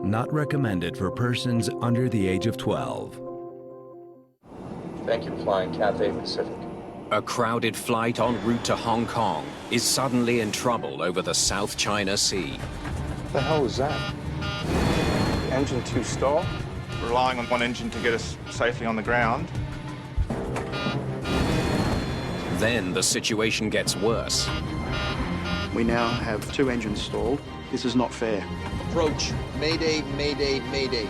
Not recommended for persons under the age of 12. Thank you for flying Cathay Pacific. A crowded flight en route to Hong Kong is suddenly in trouble over the South China Sea. What the hell was that? Engine 2 stall? Relying on one engine to get us safely on the ground. Then the situation gets worse. We now have 2 engines stalled. This is not fair. Approach. Mayday, mayday, mayday.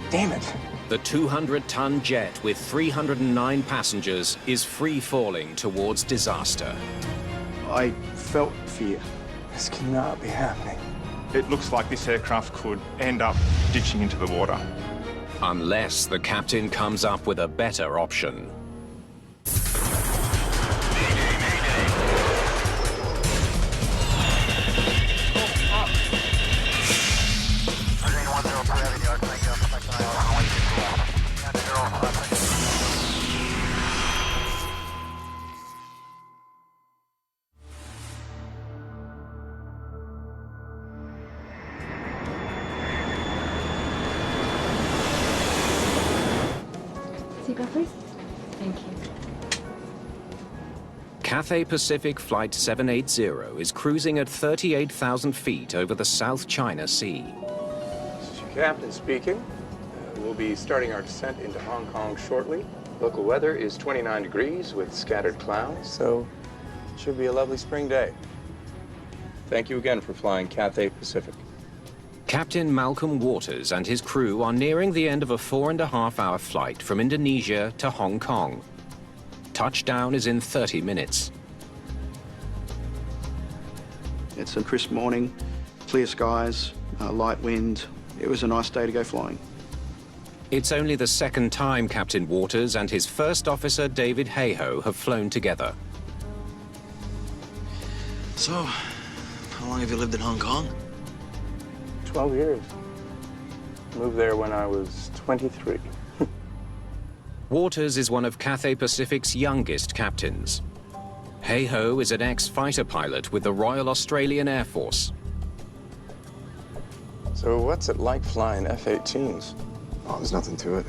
Damn it. The 200-ton jet with 309 passengers is free-falling towards disaster. I felt fear. This cannot be happening. It looks like this aircraft could end up ditching into the water. Unless the captain comes up with a better option. Seatbelt, please. Thank you. Cathay Pacific Flight 780 is cruising at 38,000 feet over the South China Sea. This is your captain speaking. We'll be starting our descent into Hong Kong shortly. Local weather is 29 degrees with scattered clouds, so it should be a lovely spring day. Thank you again for flying Cathay Pacific. Captain Malcolm Waters and his crew are nearing the end of a 4.5-hour flight from Indonesia to Hong Kong. Touchdown is in 30 minutes. It's a crisp morning, clear skies, light wind. It was a nice day to go flying. It's only the second time Captain Waters and his first officer, David Hayhoe, have flown together. So, how long have you lived in Hong Kong? 12 years. Moved there when I was 23. Waters is one of Cathay Pacific's youngest captains. Hayhoe is an ex-fighter pilot with the Royal Australian Air Force. So what's it like flying F-18s? Oh, there's nothing to it.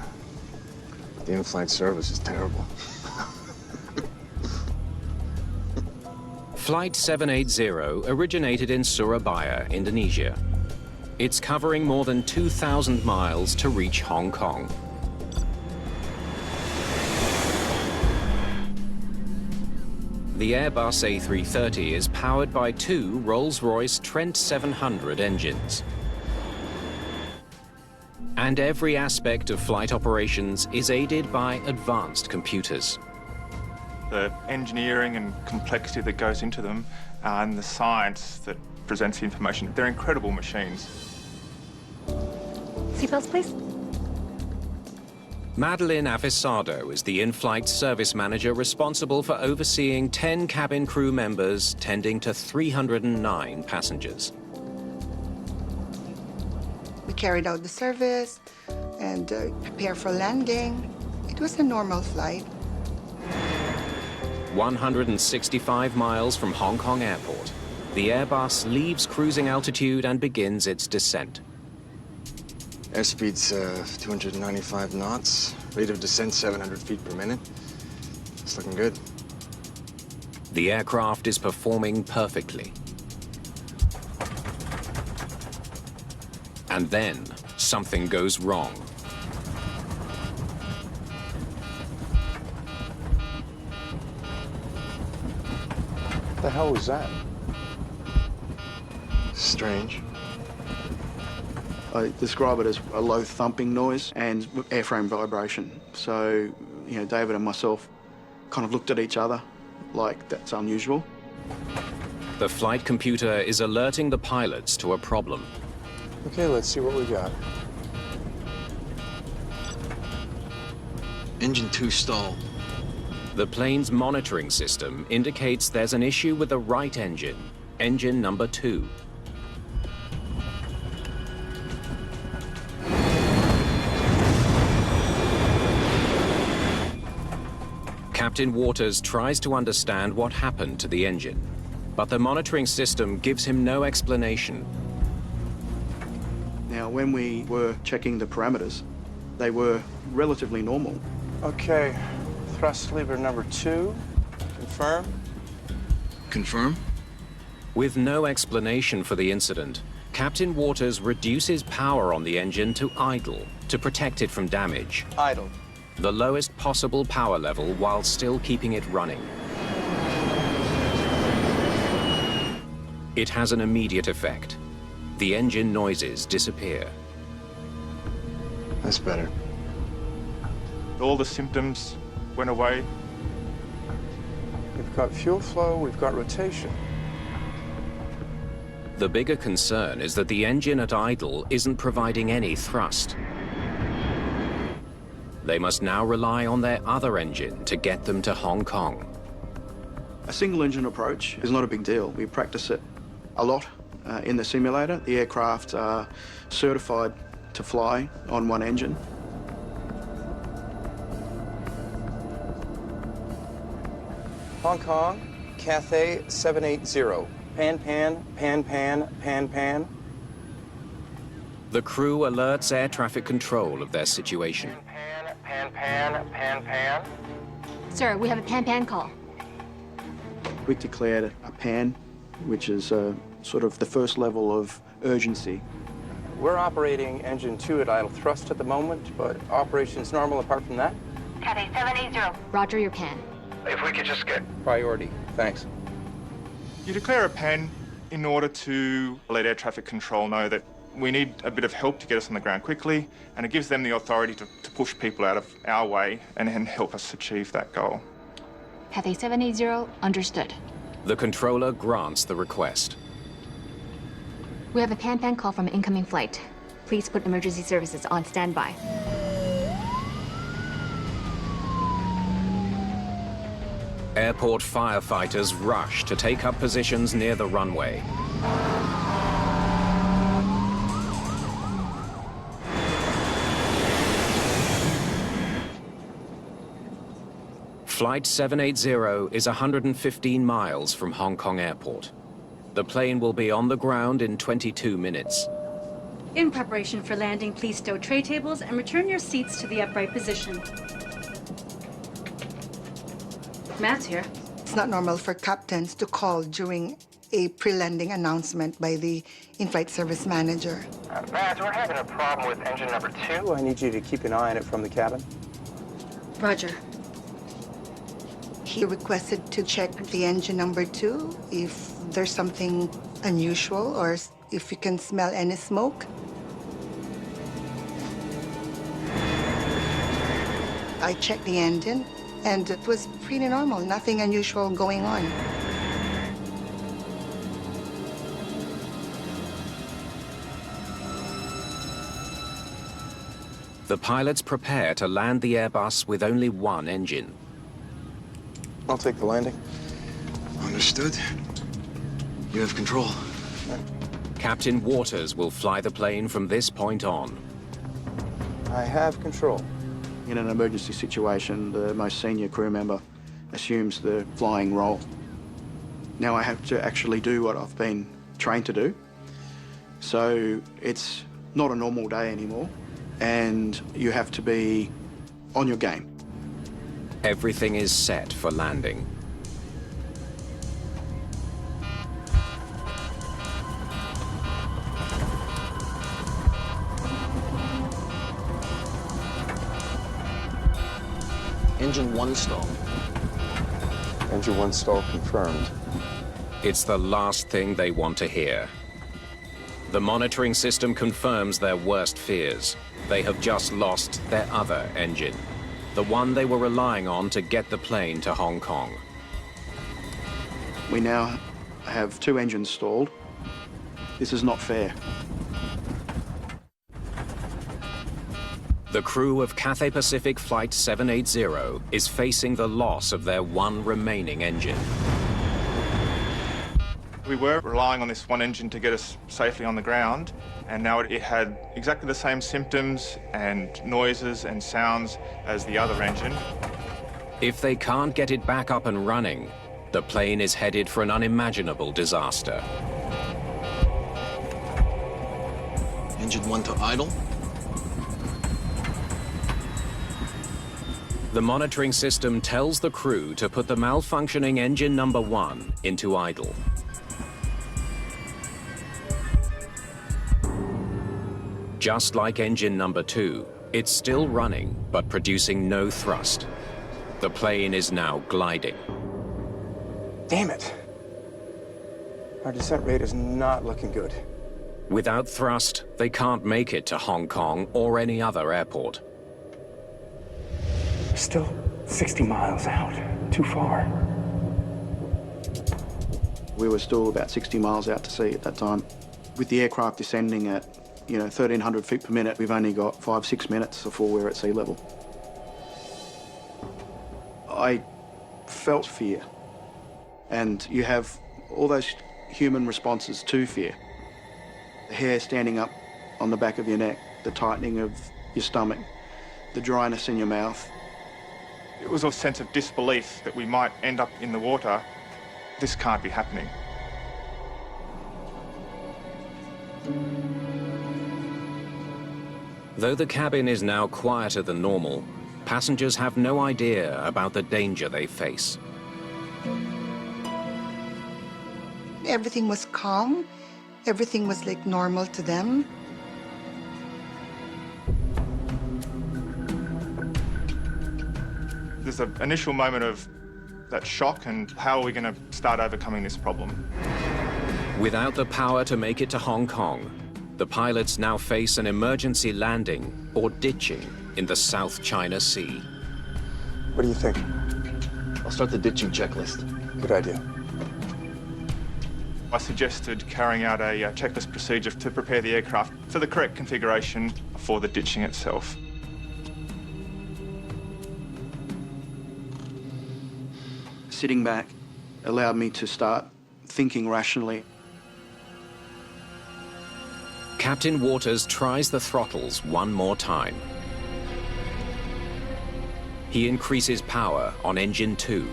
The in-flight service is terrible. Flight 780 originated in Surabaya, Indonesia. It's covering more than 2,000 miles to reach Hong Kong. The Airbus A330 is powered by 2 Rolls-Royce Trent 700 engines. And every aspect of flight operations is aided by advanced computers. The engineering and complexity that goes into them and the science that presents the information, they're incredible machines. Seatbelts, please. Madeline Avesado is the in-flight service manager responsible for overseeing 10 cabin crew members tending to 309 passengers. We carried out the service and prepared for landing. It was a normal flight. 165 miles from Hong Kong Airport, the Airbus leaves cruising altitude and begins its descent. Airspeed's 295 knots. Rate of descent 700 feet per minute. It's looking good. The aircraft is performing perfectly. And then something goes wrong. What the hell was that? Strange. I describe it as a low thumping noise and airframe vibration. So, you know, David and myself kind of looked at each other like that's unusual. The flight computer is alerting the pilots to a problem. Okay, let's see what we got. Engine 2 stall. The plane's monitoring system indicates there's an issue with the right engine, engine number 2. Captain Waters tries to understand what happened to the engine, but the monitoring system gives him no explanation. Now, Now, when we were checking the parameters, they were relatively normal. Okay, thrust lever number 2, confirm. Confirm? With no explanation for the incident, Captain Waters reduces power on the engine to idle to protect it from damage. Idle. The lowest possible power level while still keeping it running. It has an immediate effect. The engine noises disappear. That's better. All the symptoms went away. We've got fuel flow, we've got rotation. The bigger concern is that the engine at idle isn't providing any thrust. They must now rely on their other engine to get them to Hong Kong. A single engine approach is not a big deal. We practice it a lot in the simulator. The aircraft are certified to fly on one engine. Hong Kong, Cathay 780. Pan, pan, pan, pan, pan, pan. The crew alerts air traffic control of their situation. Pan, pan, pan, pan, pan. Sir, we have a pan-pan call. We declared a pan, which is sort of the first level of urgency. We're operating engine 2 at idle thrust at the moment, but operation's normal apart from that. Cathay 780. Roger your pan. If we could just get priority, thanks. You declare a pan in order to let air traffic control know that we need a bit of help to get us on the ground quickly, and it gives them the authority to push people out of our way and help us achieve that goal. Cathay 780, understood. The controller grants the request. We have a pan-pan call from an incoming flight. Please put emergency services on standby. Airport firefighters rush to take up positions near the runway. Flight 780 is 115 miles from Hong Kong Airport. The plane will be on the ground in 22 minutes. In preparation for landing, please stow tray tables and return your seats to the upright position. Matt's here. It's not normal for captains to call during a pre-landing announcement by the in-flight service manager. Matt, we're having a problem with engine number 2. I need you to keep an eye on it from the cabin. Roger. He requested to check the engine number 2 if there's something unusual or if you can smell any smoke. I checked the engine and it was pretty normal, nothing unusual going on. The pilots prepare to land the Airbus with only one engine. I'll take the landing. Understood. You have control. Captain Waters will fly the plane from this point on. I have control. In an emergency situation, the most senior crew member assumes the flying role. Now I have to actually do what I've been trained to do. So it's not a normal day anymore, and you have to be on your game. Everything is set for landing. Engine 1 stall. Engine 1 stall confirmed. It's the last thing they want to hear. The monitoring system confirms their worst fears. They have just lost their other engine, the one they were relying on to get the plane to Hong Kong. We now have 2 engines stalled. This is not fair. The crew of Cathay Pacific Flight 780 is facing the loss of their one remaining engine. We were relying on this one engine to get us safely on the ground, and now it had exactly the same symptoms and noises and sounds as the other engine. If they can't get it back up and running, the plane is headed for an unimaginable disaster. Engine 1 to idle. The monitoring system tells the crew to put the malfunctioning engine number 1 into idle. Just like engine number 2, it's still running, but producing no thrust. The plane is now gliding. Damn it. Our descent rate is not looking good. Without thrust, they can't make it to Hong Kong or any other airport. Still 60 miles out. Too far. We were still about 60 miles out to sea at that time. With the aircraft descending at, 1,300 feet per minute, we've only got 5-6 minutes before we're at sea level. I felt fear. And you have all those human responses to fear. The hair standing up on the back of your neck, the tightening of your stomach, the dryness in your mouth. It was a sense of disbelief that we might end up in the water. This can't be happening. Though the cabin is now quieter than normal, passengers have no idea about the danger they face. Everything was calm. Everything was like normal to them. There's an initial moment of that shock and how are we going to start overcoming this problem? Without the power to make it to Hong Kong, the pilots now face an emergency landing or ditching in the South China Sea. What do you think? I'll start the ditching checklist. Good idea. I suggested carrying out a checklist procedure to prepare the aircraft for the correct configuration for the ditching itself. Sitting back allowed me to start thinking rationally. Captain Waters tries the throttles one more time. He increases power on engine 2.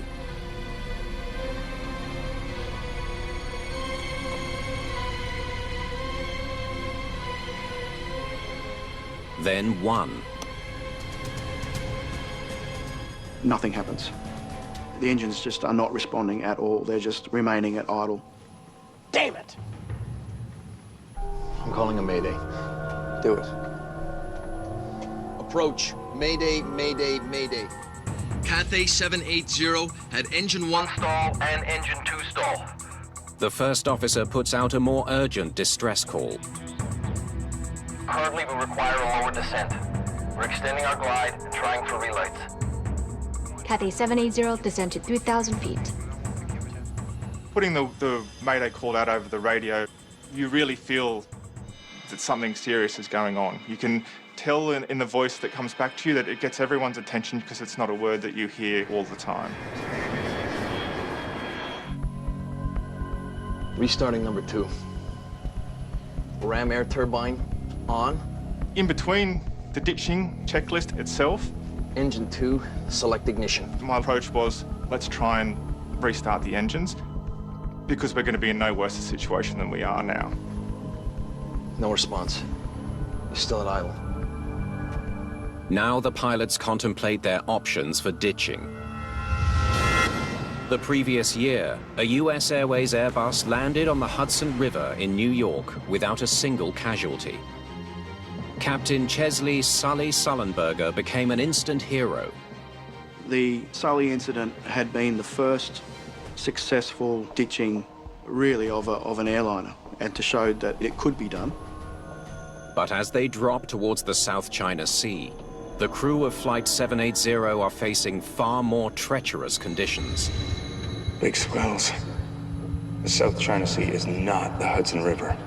Then 1. Nothing happens. The engines just are not responding at all. They're just remaining at idle. Damn it! I'm calling a mayday. Do it. Approach. Mayday, mayday, mayday. Cathay 780 had engine 1 stall and engine 2 stall. The first officer puts out a more urgent distress call. Currently, we require a lower descent. We're extending our glide and trying for relights. Cathay 780 descend to 3,000 feet. Putting the mayday call out over the radio, you really feel that something serious is going on. You can tell in the voice that comes back to you that it gets everyone's attention because it's not a word that you hear all the time. Restarting number 2. Ram air turbine on. In between the ditching checklist itself, Engine 2, select ignition. my approach was, let's try and restart the engines because we're going to be in no worse a situation than we are now. No response. You're still at idle. Now the pilots contemplate their options for ditching. The previous year, a US Airways Airbus landed on the Hudson River in New York without a single casualty. Captain Chesley Sully Sullenberger became an instant hero. The Sully incident had been the first successful ditching, really, of an airliner, and to show that it could be done. But as they drop towards the South China Sea, the crew of Flight 780 are facing far more treacherous conditions. Big swells. The South China Sea is not the Hudson River.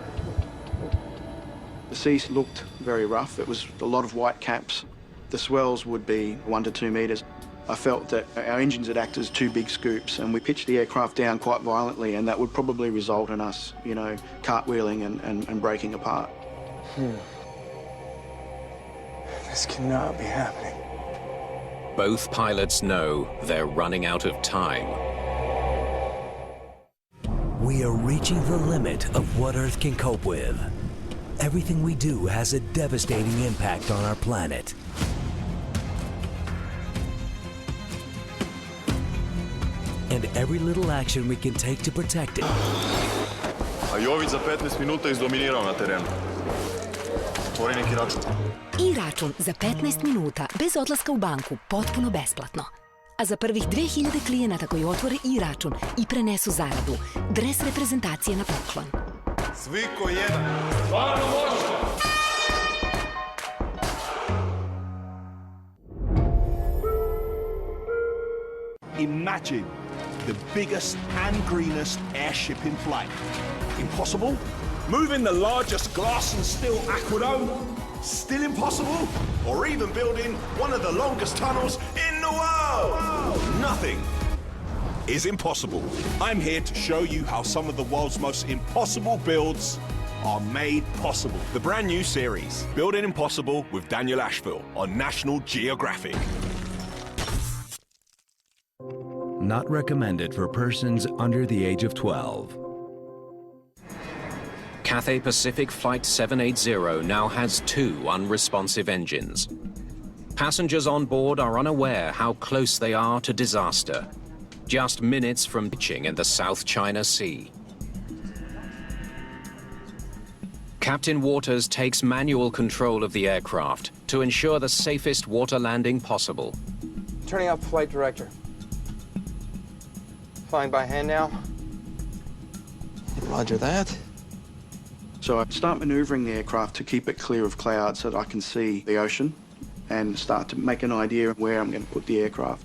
The sea looked very rough. It was a lot of white caps. The swells would be 1 to 2 meters. I felt that our engines had acted as 2 big scoops, and we pitched the aircraft down quite violently, and that would probably result in us, cartwheeling and breaking apart. This cannot be happening. Both pilots know they're running out of time. We are reaching the limit of what Earth can cope with. everything we do has a devastating impact on our planet. And every little action we can take to protect it. A Jović za 15 minuta izdominirao na terenu. Otvori neki račun. I-račun za 15 minuta, bez odlaska u banku, potpuno besplatno. A za prvih 2000 klijenata koji otvore i-račun i prenesu zaradu, dres reprezentacije na poklon. Svi ko jedan. Stvarno može! Imagine the biggest and greenest airship in flight. Impossible? Moving the largest glass and steel aqueduct? Still impossible? Or even building one of the longest tunnels in the world? Nothing is impossible. I'm here to show you how some of the world's most impossible builds are made possible. The brand new series, Building Impossible with Daniel Asheville on National Geographic. Not recommended for persons under the age of 12. Cathay Pacific Flight 780 now has 2 unresponsive engines. Passengers on board are unaware how close they are to disaster, just minutes from pitching in the South China Sea. Captain Waters takes manual control of the aircraft to ensure the safest water landing possible. Turning off flight director. Flying by hand now. Roger that. So I start maneuvering the aircraft to keep it clear of clouds so that I can see the ocean and start to make an idea of where I'm going to put the aircraft.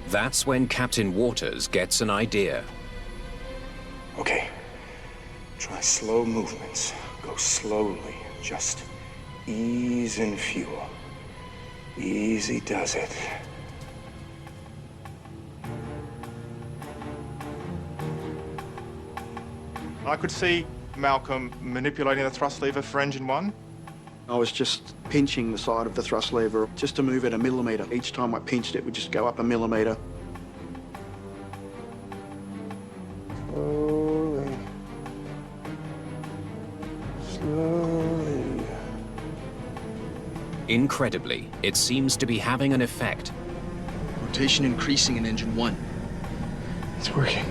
That's when Captain Waters gets an idea. Okay. Try slow movements. Go slowly. Just ease in fuel. Easy does it. I could see Malcolm manipulating the thrust lever for engine 1. I was just pinching the side of the thrust lever just to move it a millimetre. Each time I pinched it would just go up a millimetre. Slowly. Slowly. Incredibly, it seems to be having an effect. Rotation increasing in engine 1. It's working.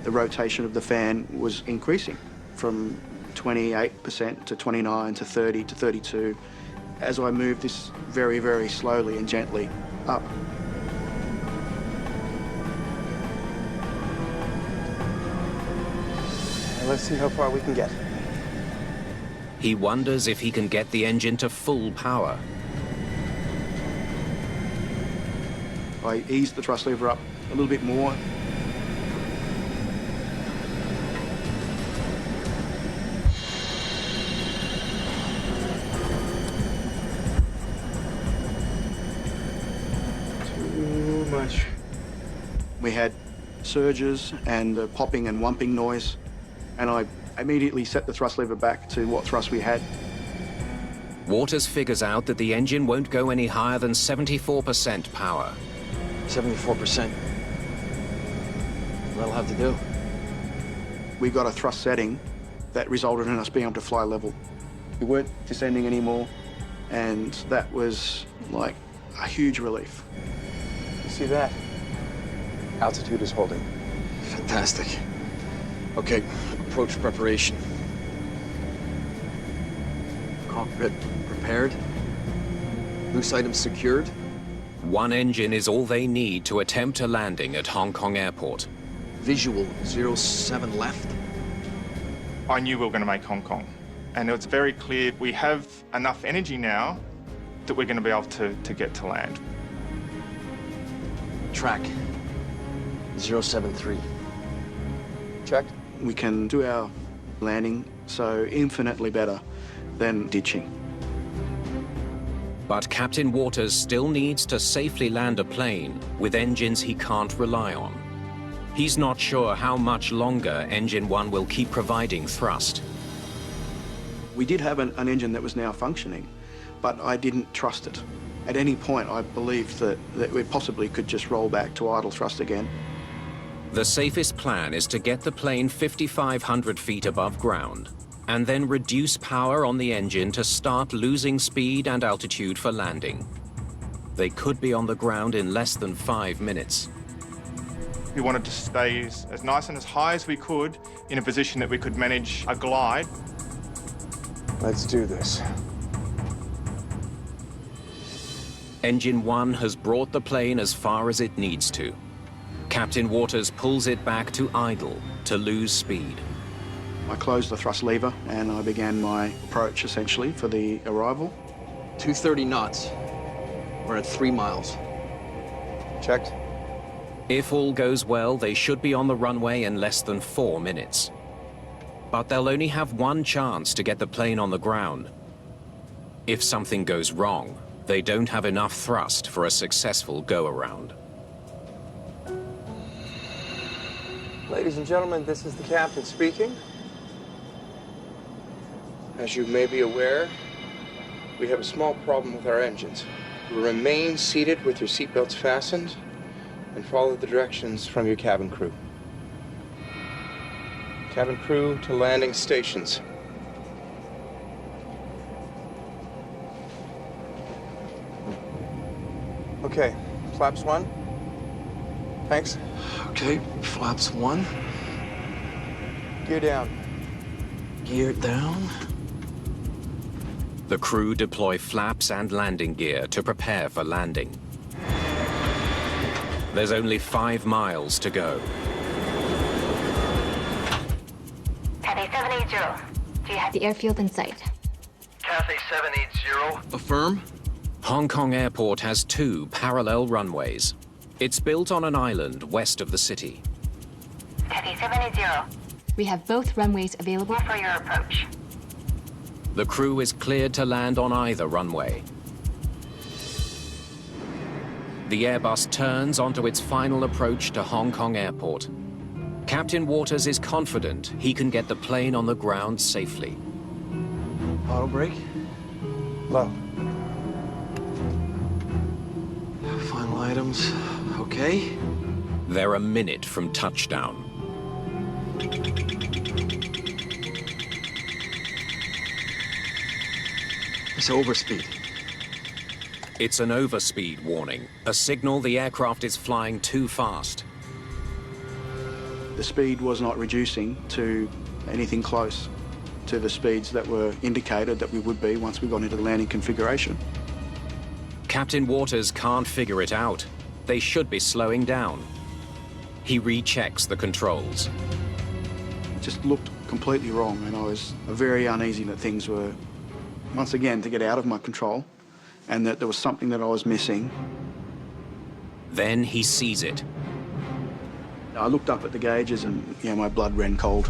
The rotation of the fan was increasing from 28% to 29 to 30 to 32 as I moved this very, very slowly and gently up. Now let's see how far we can get. He wonders if he can get the engine to full power. I eased the thrust lever up a little bit more. Too much. We had surges and popping and wumping noise, and I immediately set the thrust lever back to what thrust we had. Waters figures out that the engine won't go any higher than 74% power. 74%. That'll have to do. We got a thrust setting that resulted in us being able to fly level. We weren't descending anymore, and that was like a huge relief. You see that? Altitude is holding. Fantastic. Okay, approach preparation. Cockpit prepared. Loose items secured. One engine is all they need to attempt a landing at Hong Kong Airport. Visual 07 left. I knew we were going to make Hong Kong. And it's very clear we have enough energy now that we're going to be able to get to land. Track 073. Checked. We can do our landing so infinitely better than ditching. But Captain Waters still needs to safely land a plane with engines he can't rely on. He's not sure how much longer Engine 1 will keep providing thrust. We did have an engine that was now functioning, but I didn't trust it. At any point, I believed that we possibly could just roll back to idle thrust again. The safest plan is to get the plane 5,500 feet above ground and then reduce power on the engine to start losing speed and altitude for landing. They could be on the ground in less than 5 minutes. We wanted to stay as nice and as high as we could in a position that we could manage a glide. Let's do this. Engine 1 has brought the plane as far as it needs to. Captain Waters pulls it back to idle to lose speed. I closed the thrust lever and I began my approach essentially for the arrival. 230 knots. We're at 3 miles. Checked. If all goes well, they should be on the runway in less than 4 minutes. But they'll only have one chance to get the plane on the ground. If something goes wrong, they don't have enough thrust for a successful go-around. Ladies and gentlemen, this is the captain speaking. As you may be aware, we have a small problem with our engines. Remain seated with your seatbelts fastened and follow the directions from your cabin crew. Cabin crew to landing stations. Okay, flaps 1. Thanks. Okay, flaps 1. Gear down. Gear down. The crew deploy flaps and landing gear to prepare for landing. There's only 5 miles to go. Cathay 780. Do you have the airfield in sight? Cathay 780. Affirm. Hong Kong Airport has 2 parallel runways. It's built on an island west of the city. Cathay 780. We have both runways available for your approach. The crew is cleared to land on either runway. The Airbus turns onto its final approach to Hong Kong Airport. Captain Waters is confident he can get the plane on the ground safely. Auto brake. Low. Final items. Okay. They're a minute from touchdown. It's overspeed. It's an overspeed warning, a signal the aircraft is flying too fast. The speed was not reducing to anything close to the speeds that were indicated that we would be once we got into the landing configuration. Captain Waters can't figure it out. They should be slowing down. He rechecks the controls. It just looked completely wrong, and I was very uneasy that things were, once again, to get out of my control, and that there was something that I was missing. Then he sees it. I looked up at the gauges and, my blood ran cold.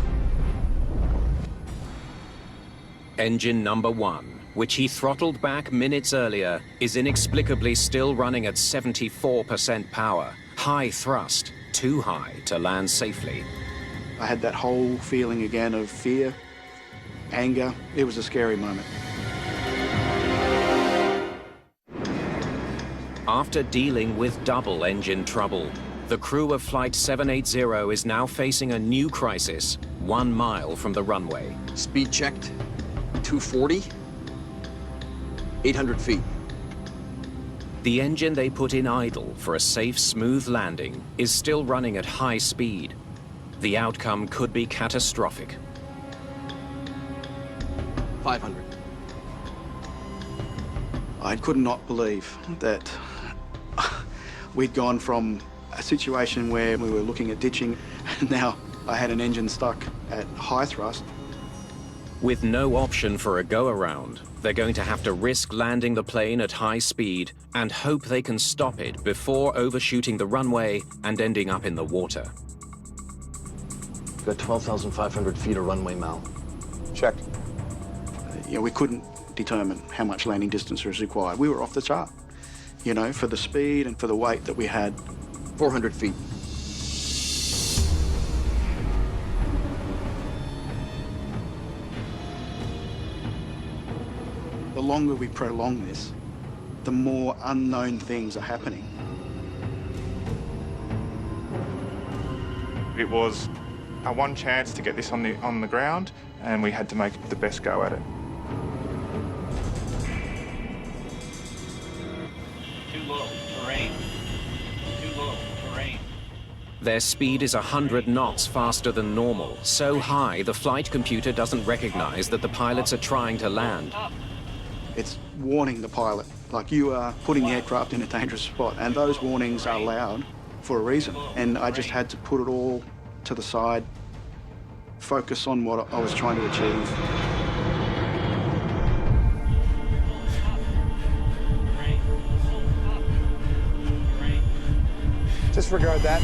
Engine number 1, which he throttled back minutes earlier, is inexplicably still running at 74% power. High thrust, too high to land safely. I had that whole feeling again of fear, anger. It was a scary moment. After dealing with double engine trouble, the crew of Flight 780 is now facing a new crisis 1 mile from the runway. Speed checked. 240. 800 feet. The engine they put in idle for a safe, smooth landing is still running at high speed. The outcome could be catastrophic. 500. I could not believe that we'd gone from a situation where we were looking at ditching, and now I had an engine stuck at high thrust. With no option for a go-around, they're going to have to risk landing the plane at high speed and hope they can stop it before overshooting the runway and ending up in the water. Got 12,500 feet of runway, Mal. Checked. We couldn't determine how much landing distance was required. We were off the chart, for the speed and for the weight that we had. 400 feet. The longer we prolong this, the more unknown things are happening. It was our one chance to get this on the ground, and we had to make the best go at it. Too low, terrain. Too low, terrain. Their speed is 100 knots faster than normal, so high the flight computer doesn't recognize that the pilots are trying to land. It's warning the pilot, like you are putting the aircraft in a dangerous spot, and those warnings are loud for a reason. And I just had to put it all to the side, focus on what I was trying to achieve. Disregard that.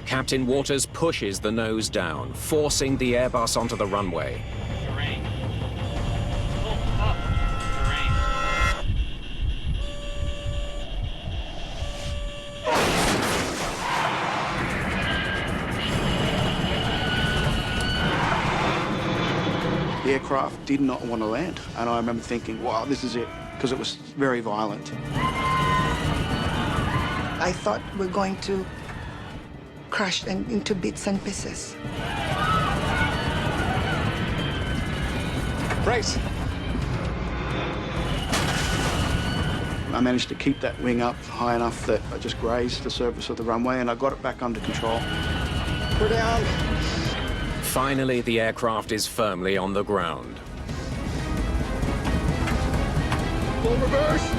Captain Waters pushes the nose down, forcing the Airbus onto the runway. Terrain. Pull up. Terrain. The aircraft did not want to land, and I remember thinking, wow, this is it, because it was very violent. I thought we're going to crash into bits and pieces. Brace. I managed to keep that wing up high enough that I just grazed the surface of the runway, and I got it back under control. We're down. Finally, the aircraft is firmly on the ground. Full reverse.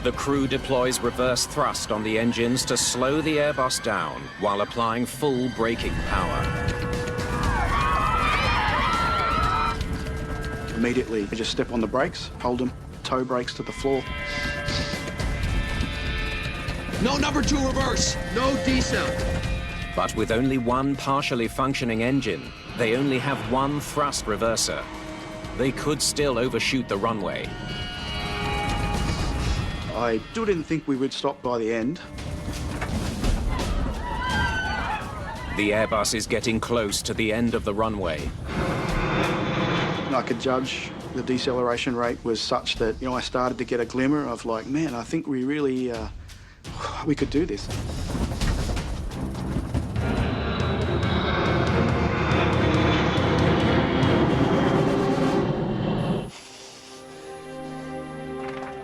The crew deploys reverse thrust on the engines to slow the Airbus down while applying full braking power. Immediately, I just step on the brakes, hold them, toe brakes to the floor. No number 2 reverse. No decel. But with only one partially functioning engine, they only have one thrust reverser. They could still overshoot the runway. I still didn't think we would stop by the end. The Airbus is getting close to the end of the runway. I could judge the deceleration rate was such that, I started to get a glimmer of like, man, I think we really, we could do this.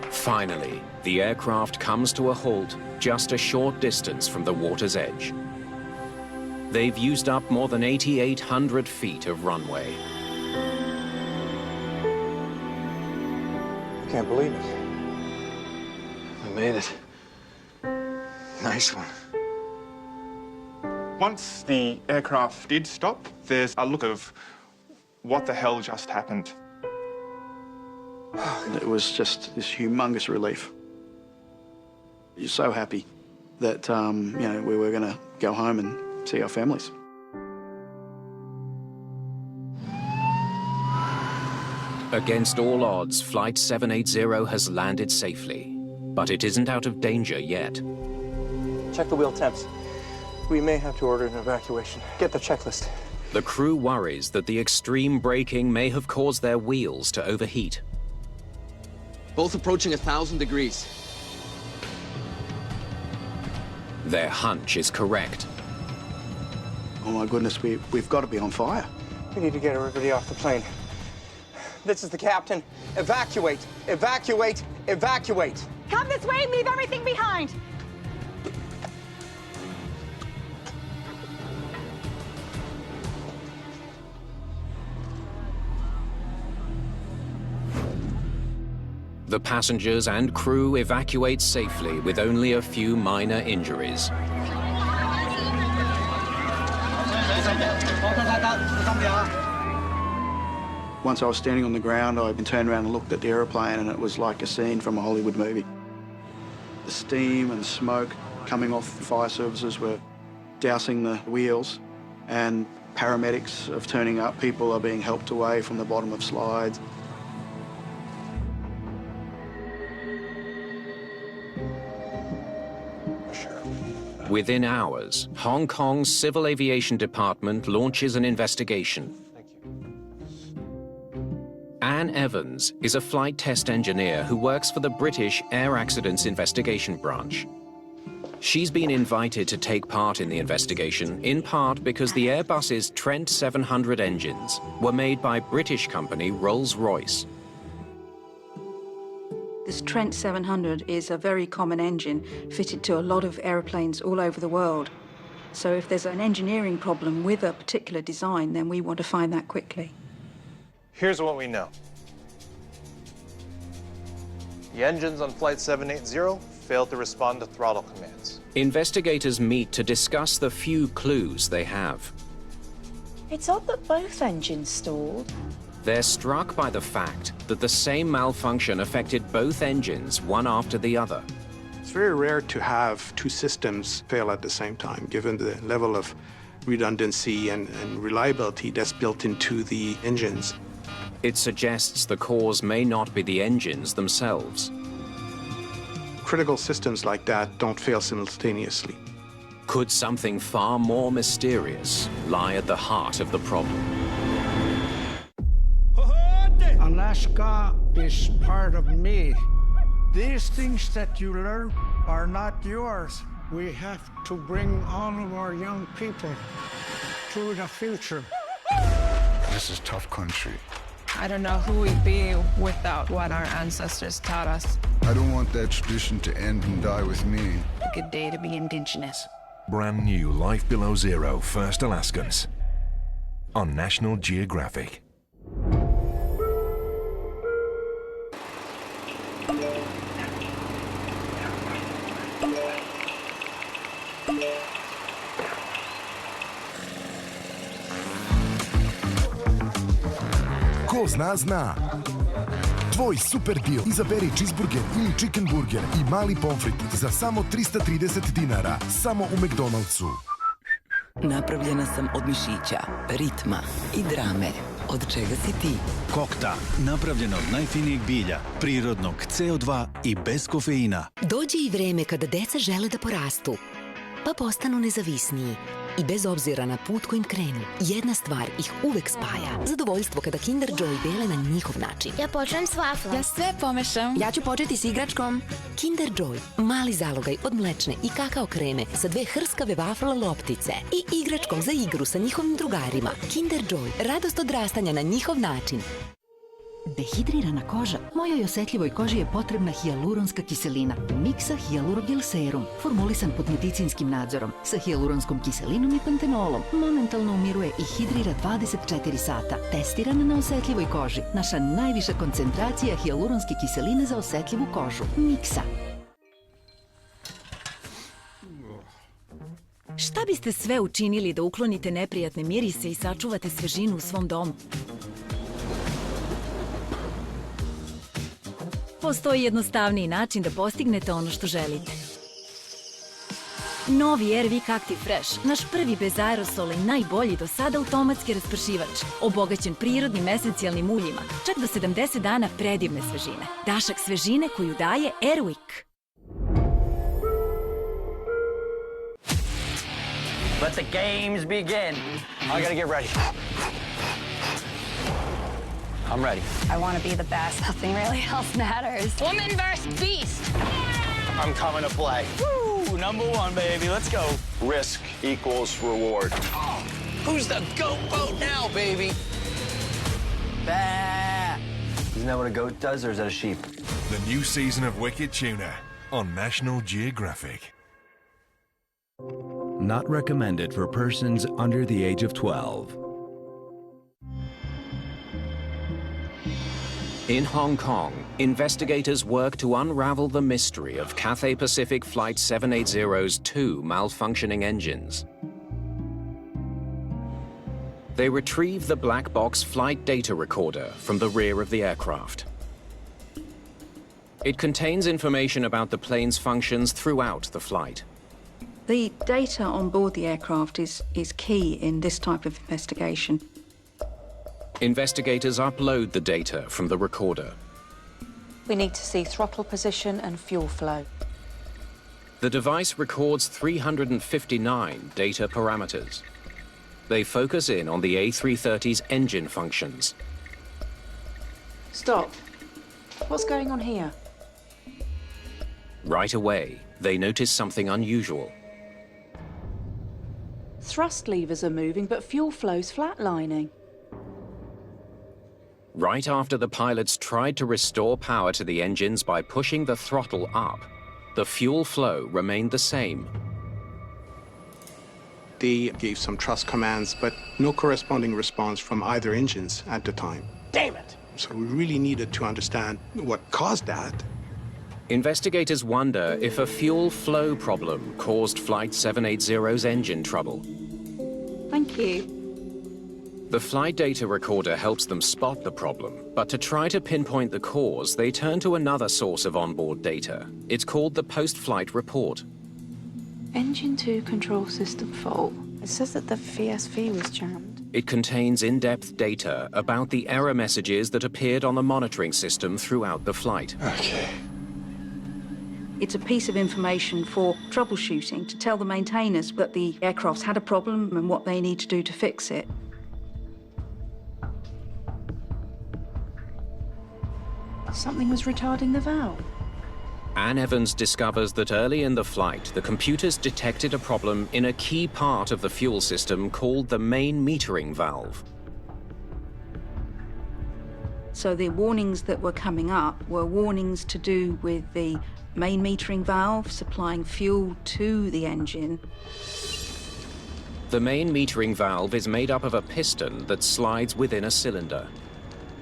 Finally, the aircraft comes to a halt just a short distance from the water's edge. They've used up more than 8,800 feet of runway. I can't believe it. We made it. Nice one. Once the aircraft did stop, there's a look of what the hell just happened. It was just this humongous relief. You're so happy that, we were going to go home and see our families. Against all odds, Flight 780 has landed safely, but it isn't out of danger yet. Check the wheel temps. We may have to order an evacuation. Get the checklist. The crew worries that the extreme braking may have caused their wheels to overheat. Both approaching 1,000 degrees. Their hunch is correct. Oh my goodness, we've got to be on fire. We need to get everybody off the plane. This is the captain. Evacuate, evacuate, evacuate. Come this way, leave everything behind. The passengers and crew evacuate safely with only a few minor injuries. Once I was standing on the ground, I turned around and looked at the aeroplane, and it was like a scene from a Hollywood movie. The steam and smoke coming off the fire services were dousing the wheels, and paramedics are turning up. People are being helped away from the bottom of slides. Within hours, Hong Kong's Civil Aviation Department launches an investigation. Anne Evans is a flight test engineer who works for the British Air Accidents Investigation Branch. She's been invited to take part in the investigation, in part because the Airbus's Trent 700 engines were made by British company Rolls-Royce. This Trent 700 is a very common engine fitted to a lot of aeroplanes all over the world. So if there's an engineering problem with a particular design, then we want to find that quickly. Here's what we know. The engines on Flight 780 failed to respond to throttle commands. Investigators meet to discuss the few clues they have. It's odd that both engines stalled. They're struck by the fact that the same malfunction affected both engines, one after the other. It's very rare to have two systems fail at the same time, given the level of redundancy and reliability that's built into the engines. It suggests the cause may not be the engines themselves. Critical systems like that don't fail simultaneously. Could something far more mysterious lie at the heart of the problem? Alaska is part of me. These things that you learn are not yours. We have to bring all of our young people to the future. This is tough country. I don't know who we'd be without what our ancestors taught us. I don't want that tradition to end and die with me. A good day to be Indigenous. Brand new Life Below Zero First Alaskans on National Geographic. Ko zna, zna. Tvoj super deal. Izaberi cheeseburger ili chicken burger i mali pomfrit za samo 330 dinara. Samo u McDonald'su. Napravljena sam od mišića, ritma i drame. Od čega si ti? Kokta, napravljena od najfinijeg bilja, prirodnog CO2 i bez kofeina. Dođe i vreme kada deca žele da porastu, pa postanu nezavisniji. I bez obzira na put kojim krenu, jedna stvar ih uvek spaja. Zadovoljstvo kada Kinder Joy dele na njihov način. Ja počnem s vaflom. Ja sve pomešam. Ja ću početi s igračkom. Kinder Joy, mali zalogaj od mlečne i kakao kreme sa 2 hrskave vafla loptice i igračkom za igru sa njihovim drugarima. Kinder Joy, radost odrastanja na njihov način. Dehidrirana koža. Mojoj osjetljivoj koži je potrebna hijaluronska kiselina. Miksa Hialurogel Serum. Formulisan pod medicinskim nadzorom. Sa hijaluronskom kiselinom i pantenolom. Momentalno umiruje i hidrira 24 sata. Testiran na osjetljivoj koži. Naša najviša koncentracija hijaluronske kiseline za osjetljivu kožu. Miksa. Šta biste sve učinili da uklonite neprijatne mirise i sačuvate svežinu u svom domu? Postoji jednostavniji način da postignete ono što želite. Novi Airwick Active Fresh, naš prvi bez aerosola i najbolji do sada automatski raspršivač, obogaćen prirodnim esencijalnim uljima, čak do 70 dana predivne svežine. Dašak svežine koju daje Airwick. Let the games begin. I gotta get ready. I'm ready. I want to be the best. Nothing really else matters. Woman versus beast. I'm coming to play. Woo! #1, baby. Let's go. Risk equals reward. Who's the goat boat now, baby? Bah! Isn't that what a goat does, or is that a sheep? The new season of Wicked Tuna on National Geographic. Not recommended for persons under the age of 12. In Hong Kong, investigators work to unravel the mystery of Cathay Pacific Flight 780's 2 malfunctioning engines. They retrieve the black box flight data recorder from the rear of the aircraft. It contains information about the plane's functions throughout the flight. The data on board the aircraft is key in this type of investigation. Investigators upload the data from the recorder. We need to see throttle position and fuel flow. The device records 359 data parameters. They focus in on the A330's engine functions. Stop. What's going on here? Right away, They notice something unusual. Thrust levers are moving, but fuel flow's flatlining. Right after the pilots tried to restore power to the engines by pushing the throttle up, the fuel flow remained the same. They gave some thrust commands, but no corresponding response from either engines at the time. Damn it! So we really needed to understand what caused that. Investigators wonder if a fuel flow problem caused Flight 780's engine trouble. Thank you. The flight data recorder helps them spot the problem, but to try to pinpoint the cause, they turn to another source of onboard data. It's called the post-flight report. Engine 2 control system fault. It says that the VSV was jammed. It contains in-depth data about the error messages that appeared on the monitoring system throughout the flight. Okay. It's a piece of information for troubleshooting to tell the maintainers that the aircraft's had a problem and what they need to do to fix it. Something was retarding the valve. Anne Evans discovers that early in the flight, the computers detected a problem in a key part of the fuel system called the main metering valve. So the warnings that were coming up were warnings to do with the main metering valve supplying fuel to the engine. The main metering valve is made up of a piston that slides within a cylinder.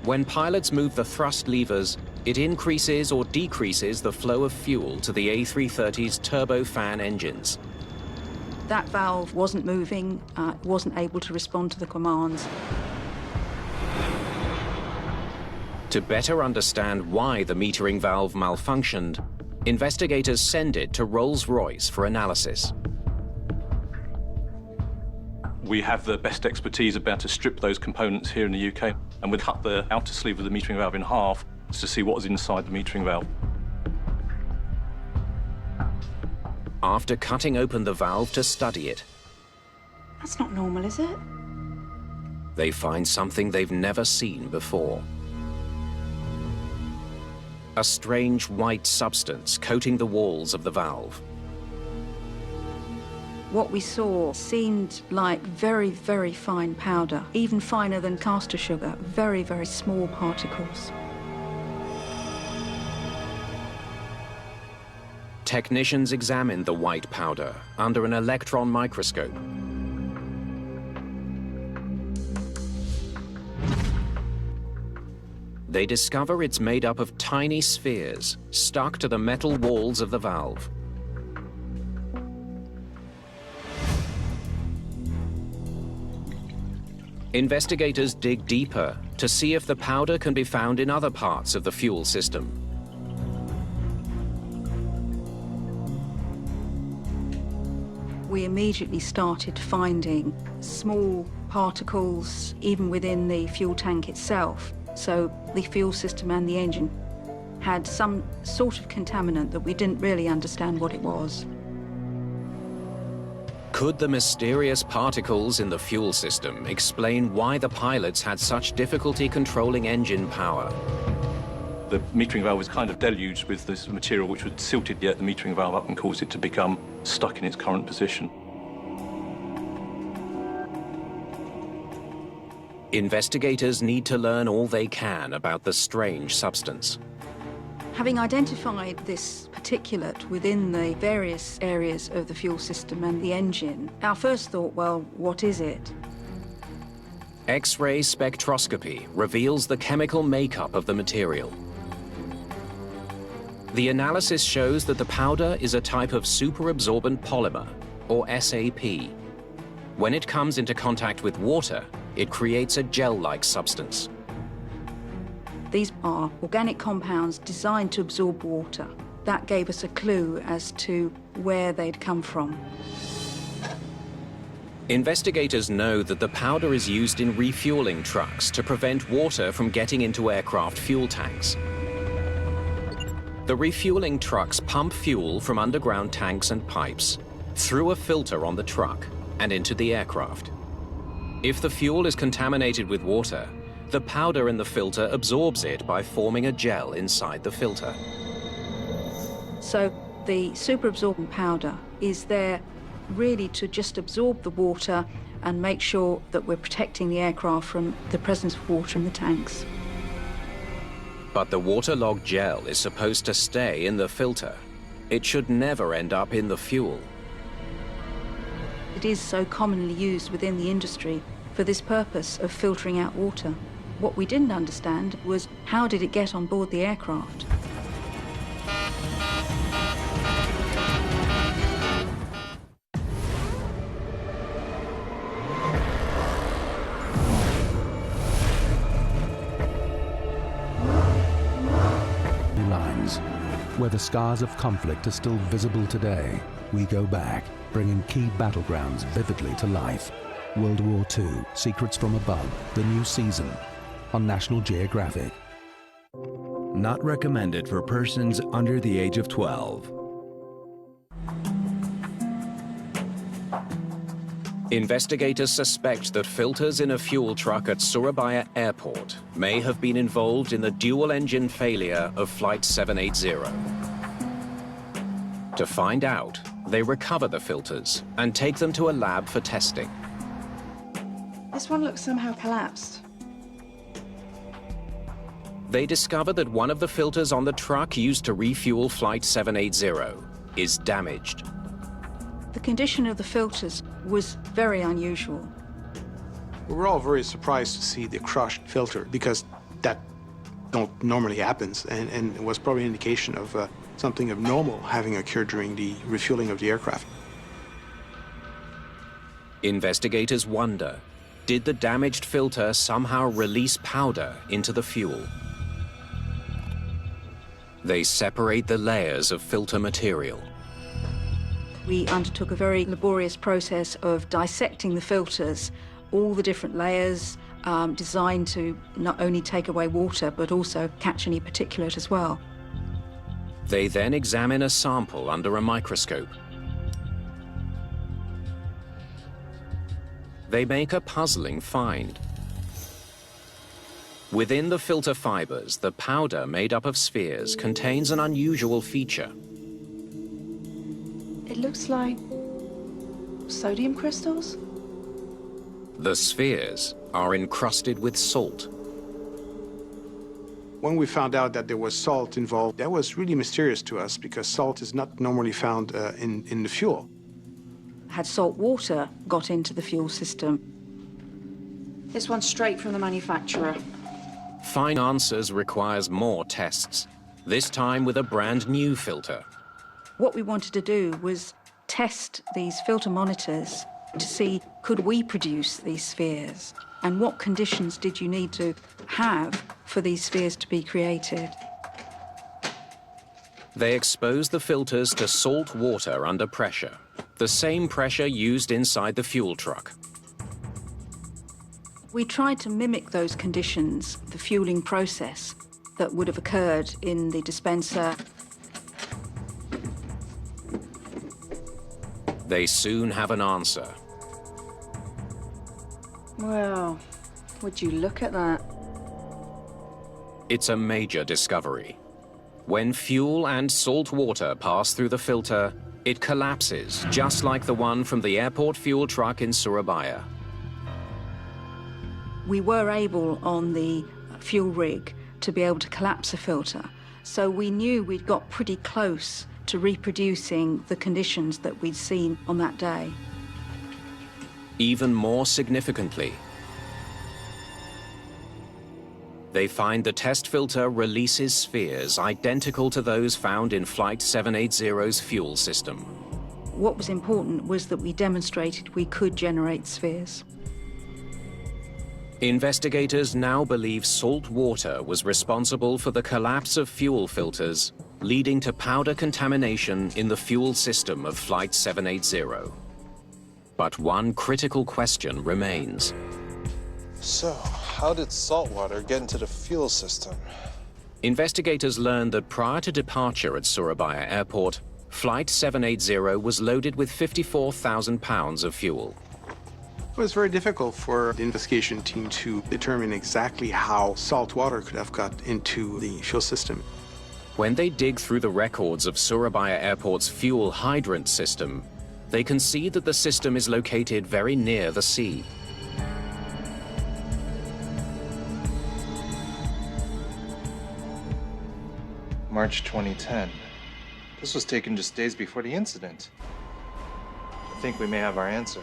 When pilots move the thrust levers, it increases or decreases the flow of fuel to the A330's turbofan engines. That valve wasn't moving, it wasn't able to respond to the commands. To better understand why the metering valve malfunctioned, investigators send it to Rolls-Royce for analysis. We have the best expertise about to strip those components here in the UK, and we'd cut the outer sleeve of the metering valve in half to see what was inside the metering valve. After cutting open the valve to study it, That's not normal, is it? they find something they've never seen before. A strange white substance coating the walls of the valve. What we saw seemed like very, very fine powder, even finer than caster sugar, very, very small particles. Technicians examined the white powder under an electron microscope. They discover it's made up of tiny spheres stuck to the metal walls of the valve. Investigators dig deeper to see if the powder can be found in other parts of the fuel system. We immediately started finding small particles even within the fuel tank itself. So the fuel system and the engine had some sort of contaminant that we didn't really understand what it was. Could the mysterious particles in the fuel system explain why the pilots had such difficulty controlling engine power? The metering valve was kind of deluged with this material which had silted the metering valve up and caused it to become stuck in its current position. Investigators need to learn all they can about the strange substance. Having identified this particulate within the various areas of the fuel system and the engine, our first thought, well, what is it? X-ray spectroscopy reveals the chemical makeup of the material. The analysis shows that the powder is a type of superabsorbent polymer, or SAP. When it comes into contact with water, it creates a gel-like substance. These are organic compounds designed to absorb water. That gave us a clue as to where they'd come from. Investigators know that the powder is used in refueling trucks to prevent water from getting into aircraft fuel tanks. The refueling trucks pump fuel from underground tanks and pipes through a filter on the truck and into the aircraft. If the fuel is contaminated with water, the powder in the filter absorbs it by forming a gel inside the filter. So The superabsorbent powder is there really to just absorb the water and make sure that we're protecting the aircraft from the presence of water in the tanks. But the waterlogged gel is supposed to stay in the filter. It should never end up in the fuel. It is so commonly used within the industry for this purpose of filtering out water. What we didn't understand was how did it get on board the aircraft? Lines. Where the scars of conflict are still visible today, we go back, bringing key battlegrounds vividly to life. World War II, Secrets from Above, the new season, on National Geographic. Not recommended for persons under the age of 12. Investigators suspect that filters in a fuel truck at Surabaya Airport may have been involved in the dual-engine failure of Flight 780. To find out, they recover the filters and take them to a lab for testing. This one looks somehow collapsed. They discover that one of the filters on the truck used to refuel Flight 780 is damaged. The condition of the filters was very unusual. We were all very surprised to see the crushed filter because that don't normally happens, and it was probably an indication of something abnormal having occurred during the refueling of the aircraft. Investigators wonder, did the damaged filter somehow release powder into the fuel? They separate the layers of filter material. We undertook a very laborious process of dissecting the filters, all the different layers designed to not only take away water, but also catch any particulate as well. They then examine a sample under a microscope. They make a puzzling find. Within the filter fibers, the powder made up of spheres contains an unusual feature. It looks like sodium crystals. The spheres are encrusted with salt. When we found out that there was salt involved, that was really mysterious to us because salt is not normally found in the fuel. Had salt water got into the fuel system? This one's straight from the manufacturer. Fine Answers requires more tests, this time with a brand new filter. What we wanted to do was test these filter monitors to see could we produce these spheres and what conditions did you need to have for these spheres to be created. They expose the filters to salt water under pressure, the same pressure used inside the fuel truck. We tried to mimic those conditions, the fueling process that would have occurred in the dispenser. They soon have an answer. Well, would you look at that? It's a major discovery. When fuel and salt water pass through the filter, it collapses, just like the one from the airport fuel truck in Surabaya. We were able, on the fuel rig, to be able to collapse a filter. So we knew we'd got pretty close to reproducing the conditions that we'd seen on that day. Even more significantly, they find the test filter releases spheres identical to those found in Flight 780's fuel system. What was important was that we demonstrated we could generate spheres. Investigators now believe salt water was responsible for the collapse of fuel filters, leading to powder contamination in the fuel system of Flight 780. But one critical question remains. So, how did salt water get into the fuel system? Investigators learned that prior to departure at Surabaya Airport, Flight 780 was loaded with 54,000 pounds of fuel. It was very difficult for the investigation team to determine exactly how salt water could have got into the fuel system. When they dig through the records of Surabaya Airport's fuel hydrant system, they can see that the system is located very near the sea. March 2010. This was taken just days before the incident. I think we may have our answer.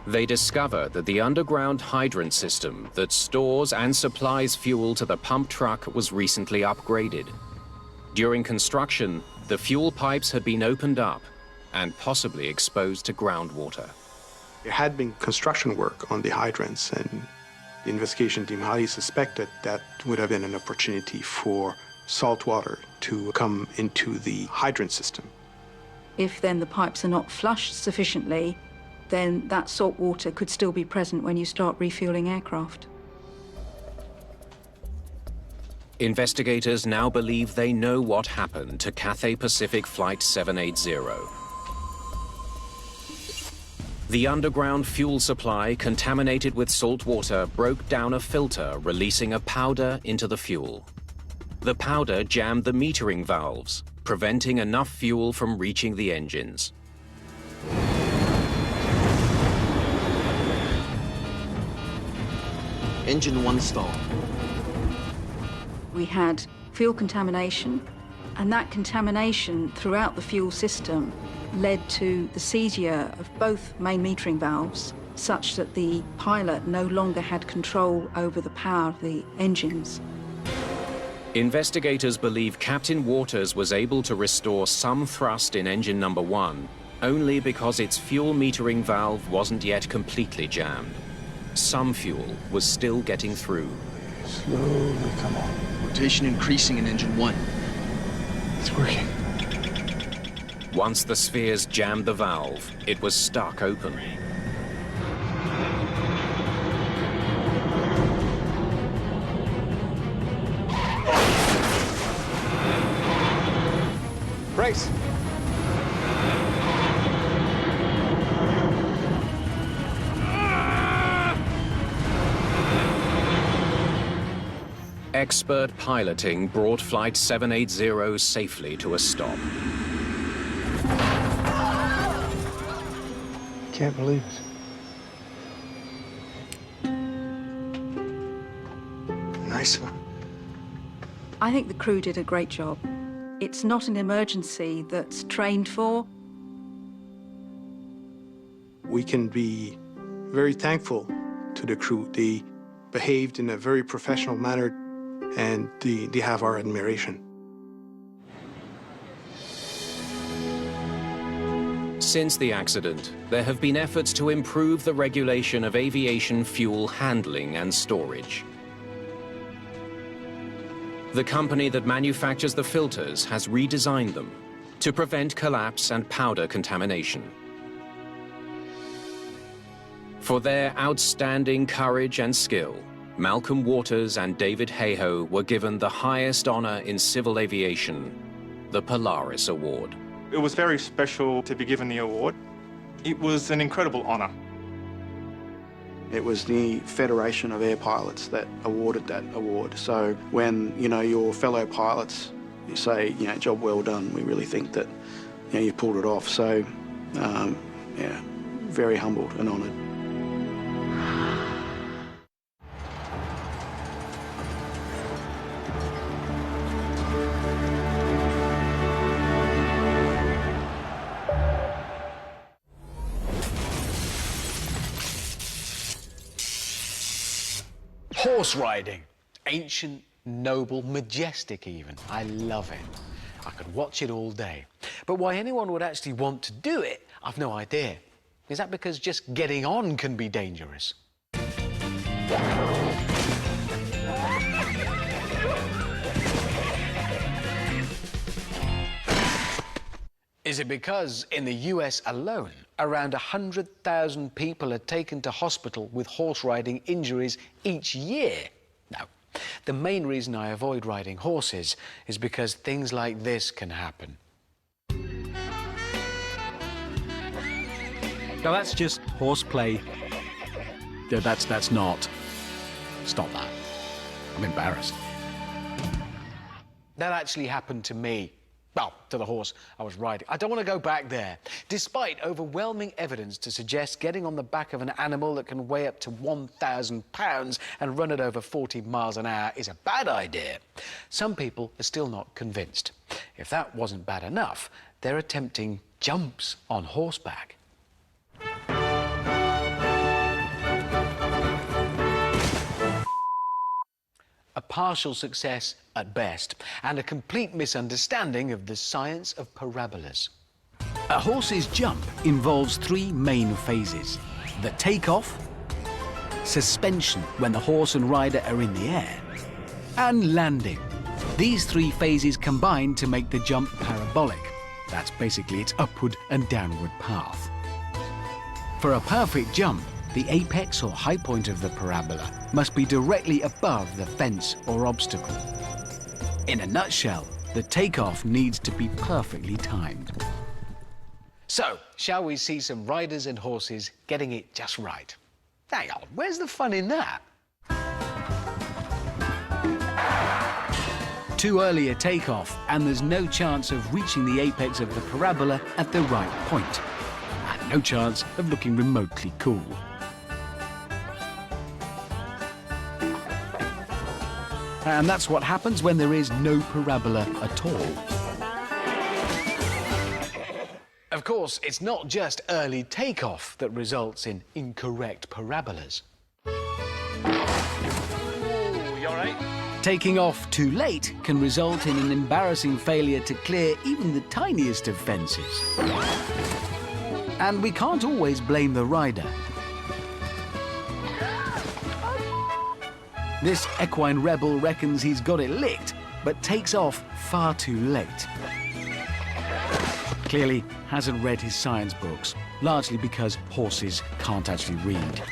They discover that the underground hydrant system that stores and supplies fuel to the pump truck was recently upgraded. During construction, the fuel pipes had been opened up and possibly exposed to groundwater. There had been construction work on the hydrants, and the investigation team highly suspected that would have been an opportunity for salt water to come into the hydrant system. If then the pipes are not flushed sufficiently, then that salt water could still be present when you start refueling aircraft. Investigators now believe they know what happened to Cathay Pacific Flight 780. The underground fuel supply, contaminated with salt water, broke down a filter, releasing a powder into the fuel. The powder jammed the metering valves, preventing enough fuel from reaching the engines. Engine 1 stalled. We had fuel contamination, and that contamination throughout the fuel system led to the seizure of both main metering valves, such that the pilot no longer had control over the power of the engines. Investigators believe Captain Waters was able to restore some thrust in engine number 1 only because its fuel metering valve wasn't yet completely jammed. Some fuel was still getting through. Slowly, come on. Rotation increasing in engine 1. It's working. Once the spheres jammed the valve, it was stuck open. Brace. Expert piloting brought Flight 780 safely to a stop. Can't believe it. Nice one. I think the crew did a great job. It's not an emergency that's trained for. We can be very thankful to the crew. They behaved in a very professional manner, and they have our admiration. Since the accident, there have been efforts to improve the regulation of aviation fuel handling and storage. The company that manufactures the filters has redesigned them to prevent collapse and powder contamination. For their outstanding courage and skill, Malcolm Waters and David Hayhoe were given the highest honor in civil aviation, the Polaris Award. It was very special to be given the award. It was an incredible honor. It was the Federation of Air Pilots that awarded that award. So when, your fellow pilots, you say, job well done, we really think that, you pulled it off. So, yeah, very humbled and honored. Horse riding. Ancient, noble, majestic even. I love it. I could watch it all day. But why anyone would actually want to do it, I've no idea. Is that because just getting on can be dangerous? Is it because in the US alone, around 100,000 people are taken to hospital with horse riding injuries each year? No. The main reason I avoid riding horses is because things like this can happen. Now that's just horseplay. No, that's not. Stop that. I'm embarrassed. That actually happened to me. Well, to the horse I was riding. I don't want to go back there. Despite overwhelming evidence to suggest getting on the back of an animal that can weigh up to 1,000 pounds and run at over 40 miles an hour is a bad idea, some people are still not convinced. If that wasn't bad enough, they're attempting jumps on horseback. A partial success at best, and a complete misunderstanding of the science of parabolas. A horse's jump involves three main phases: the takeoff, suspension when the horse and rider are in the air, and landing. These three phases combine to make the jump parabolic. That's basically its upward and downward path. For a perfect jump, the apex or high point of the parabola must be directly above the fence or obstacle. In a nutshell, the takeoff needs to be perfectly timed. So, shall we see some riders and horses getting it just right? Hang on, where's the fun in that? Too early a takeoff, and there's no chance of reaching the apex of the parabola at the right point, and no chance of looking remotely cool. And that's what happens when there is no parabola at all. Of course, it's not just early takeoff that results in incorrect parabolas. Ooh, you all right? Taking off too late can result in an embarrassing failure to clear even the tiniest of fences. And we can't always blame the rider. This equine rebel reckons he's got it licked, but takes off far too late. Clearly hasn't read his science books, largely because horses can't actually read.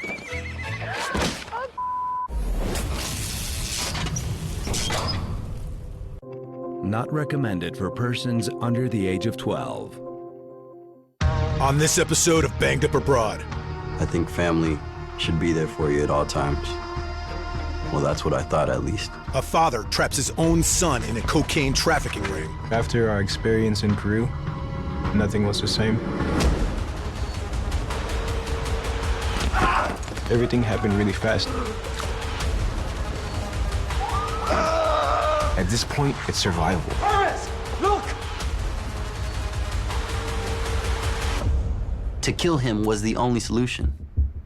Not recommended for persons under the age of 12. On this episode of Banged Up Abroad. I think family should be there for you at all times. Well, that's what I thought, at least. A father traps his own son in a cocaine trafficking ring. After our experience in Peru, nothing was the same. Everything happened really fast. At this point, it's survival. Look! To kill him was the only solution.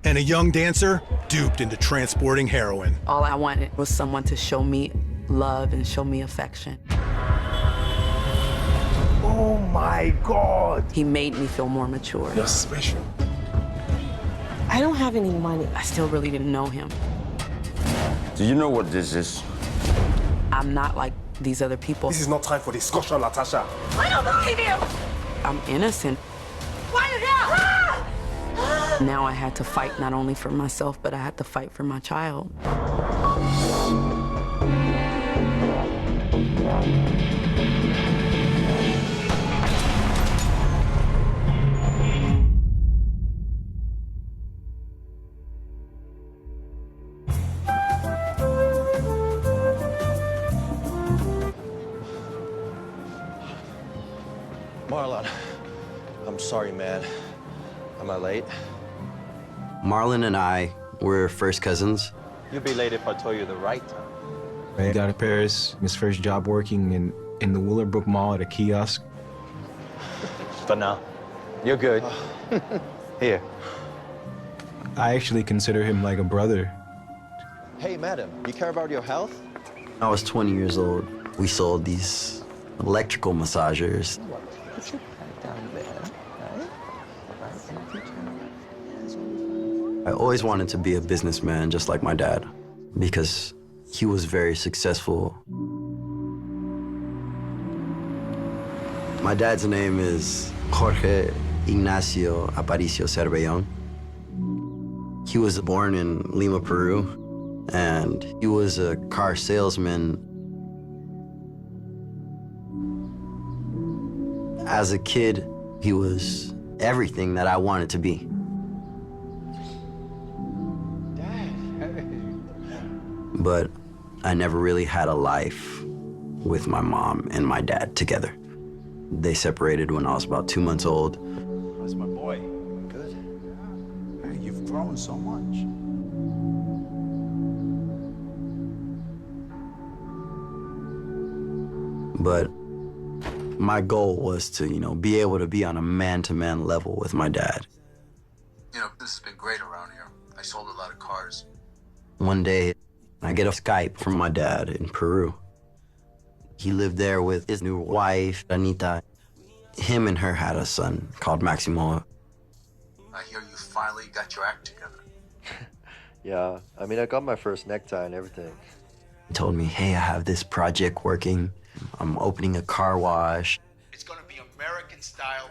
And a young dancer duped into transporting heroin. All I wanted was someone to show me love and show me affection. Oh my God! He made me feel more mature. You're special. I don't have any money. I still really didn't know him. Do you know what this is? I'm not like these other people. This is not time for discussion, Natasha. I don't believe you! I'm innocent. Why are you here? Now I had to fight not only for myself, but I had to fight for my child. Marlon, I'm sorry, man. Am I late? Marlon and I were first cousins. You'd be late if I told you the right time. He got to Paris, his first job working in the Willowbrook Mall at a kiosk. But now, you're good. Here. I actually consider him like a brother. Hey, madam, you care about your health? I was 20 years old. We sold these electrical massagers. Put your back down there, right? I always wanted to be a businessman just like my dad, because he was very successful. My dad's name is Jorge Ignacio Aparicio Cervellon. He was born in Lima, Peru, and he was a car salesman. As a kid, he was everything that I wanted to be. But I never really had a life. with my mom and my dad together. They separated when I was about 2 months old. That's my boy. Good. Hey, you've grown so much. But my goal was to, be able to be on a man-to-man level with my dad. This has been great around here. I sold a lot of cars. One day, I get a Skype from my dad in Peru. He lived there with his new wife, Anita. Him and her had a son called Maximo. I hear you finally got your act together. Yeah, I mean, I got my first necktie and everything. He told me, hey, I have this project working. I'm opening a car wash. It's gonna be American-style,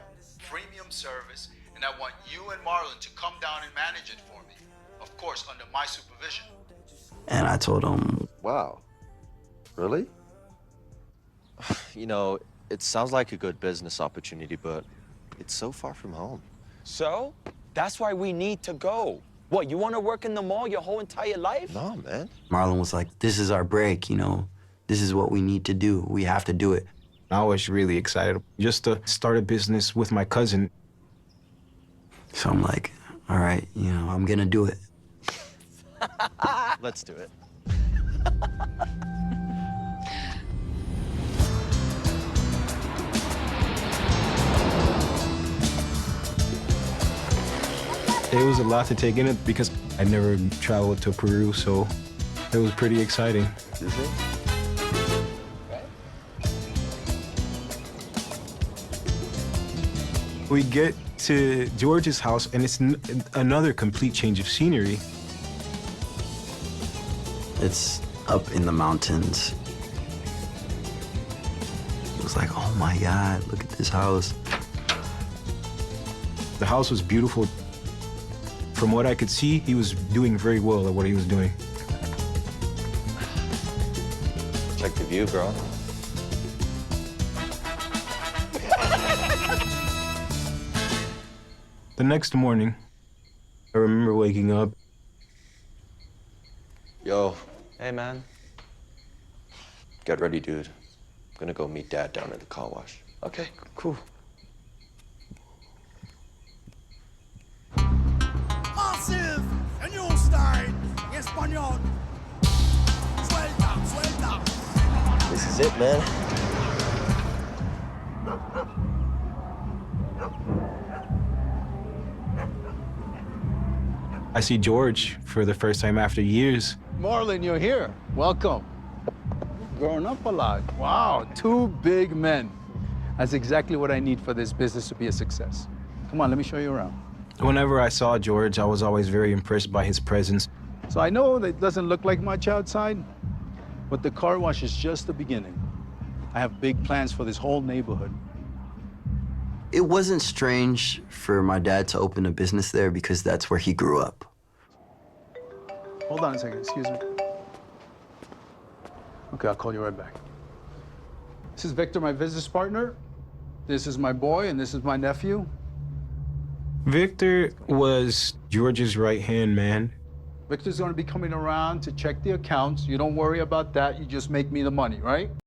premium service, and I want you and Marlon to come down and manage it for me. Of course, under my supervision. And I told him, wow, really? It sounds like a good business opportunity, but it's so far from home. So? That's why we need to go. What, you want to work in the mall your whole entire life? No, man. Marlon was like, this is our break, This is what we need to do. We have to do it. I was really excited just to start a business with my cousin. So I'm like, all right, I'm gonna do it. Let's do it. It was a lot to take in it because I never traveled to Peru, so it was pretty exciting. Is it? We get to George's house, and it's another complete change of scenery. It's up in the mountains. It was like, oh my God, look at this house. The house was beautiful. From what I could see, he was doing very well at what he was doing. Check the view, girl. The next morning, I remember waking up. Yo. Hey, man. Get ready, dude. I'm gonna go meet Dad down at the car wash. Okay, cool. Massive! A new style! Español! Suelta, suelta! This is it, man. I see George for the first time after years. Marlon, you're here. Welcome. Grown up a lot. Wow, 2 big men. That's exactly what I need for this business to be a success. Come on, let me show you around. Whenever I saw George, I was always very impressed by his presence. So I know that it doesn't look like much outside, but the car wash is just the beginning. I have big plans for this whole neighborhood. It wasn't strange for my dad to open a business there because that's where he grew up. Hold on a second, excuse me. Okay, I'll call you right back. This is Victor, my business partner. This is my boy, and this is my nephew. Victor was George's right-hand man. Victor's gonna be coming around to check the accounts. You don't worry about that, you just make me the money, right?